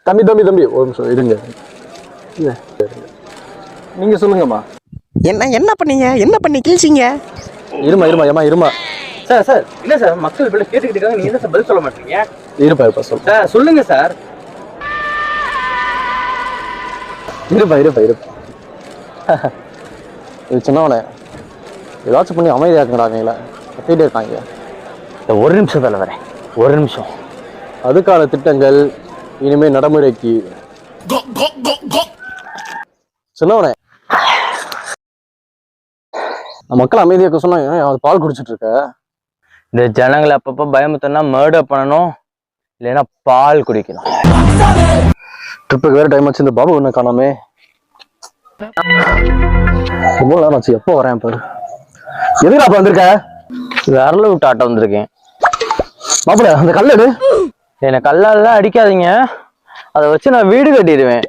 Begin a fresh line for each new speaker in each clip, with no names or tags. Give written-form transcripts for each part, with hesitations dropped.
தம்பி தம்பி தம்பி ஒரு நிமிஷம் இருங்க. நீங்க சொல்லுங்கம்மா.
என்ன பண்ணீங்க? என்ன பண்ணி கிழிச்சிங்க?
இருமா.
சார் சார் இல்ல சார், மக்கள் இப்படி கேட்டுக்கிட்டு இருக்காங்க, நீங்க என்ன சார் பதில் சொல்ல மாட்டீங்க?
இருப்பா சொல்லு.
சார் சொல்லுங்க சார்.
இருப்பா இது சின்னவனே, ஏதாச்சும் பண்ணி அமைதியாக்குறாங்களே, கத்திட்டே இருக்காங்க.
ஒரு நிமிஷம் வேலை வரேன், ஒரு நிமிஷம்.
அதுக்கான திட்டங்கள் இனிமே நடைமுறைக்கு. சின்னவனே, மக்கள் அமைதியாக்க சொன்னா அது பால் குடிச்சிட்டு இருக்க.
இந்த ஜனங்களை அப்பப்போ பயமுத்தனா மர்டர் பண்ணணும், இல்லைன்னா பால் குடிக்கணும்.
ட்ரிப்புக்கு வேற டைம் ஆச்சு, இந்த பாபு ஒண்ணு காணாமே. ரொம்ப நேரம் ஆச்சு, எப்போ வரேன் பாரு. எதுக்கு அப்ப வந்திருக்க?
விரல விட்டு ஆட்டம் வந்திருக்கேன்.
மாப்பிள்ள அந்த கல்லு
என்னை கல்லாலாம் அடிக்காதீங்க, அதை வச்சு நான் வீடு கட்டிடுவேன்.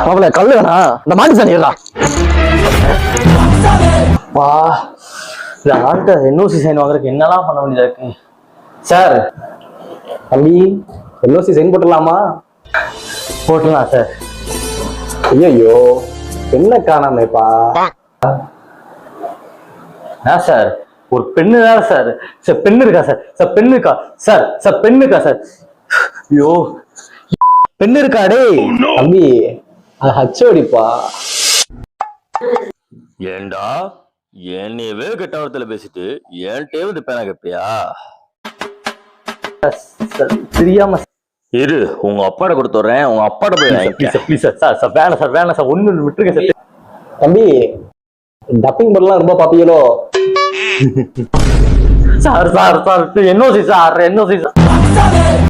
மாப்பிள்ள கல்லு வேணா, இந்த மாட்டு சாணி
வா, இந்த ஆள்கிட்ட என்ஓசி சைன் வாங்குறதுக்கு என்னெல்லாம் பண்ண வேண்டியதா இருக்கு. சார்
தம்பி, எல்ஓசி சைன் போட்டுடலாமா?
போட்டுலாம் சார்.
ஐயோ என்ன காணாமேப்பா.
சார் ஒரு பெண்ணு தான் சார். சார் பெண்ணு இருக்கா சார்? சார் பெண்ணு இருக்கா சார்? சார் பெண்ணு இருக்கா சார்? ஐயோ பெண்ணு இருக்காடே.
தம்பி அது ஹச்சோடிப்பா.
ஏண்டா என்னையவே கெட்டவரத்துல பேசிட்டு என்கிட்டே வந்து பேனா கேப்பியா?
தெரியாம
இரு, உங்க அப்பாட்ட கொடுத்துறேன், உங்க அப்பாட்ட போய்
ப்ளீஸ் சார். சார் வேணாம் சார், ஒண்ணு விட்டுருங்க சார்.
தம்பி டப்பிங் பண்ணலாம் ரொம்ப பாப்பீங்களோ?
Sir NOC sir.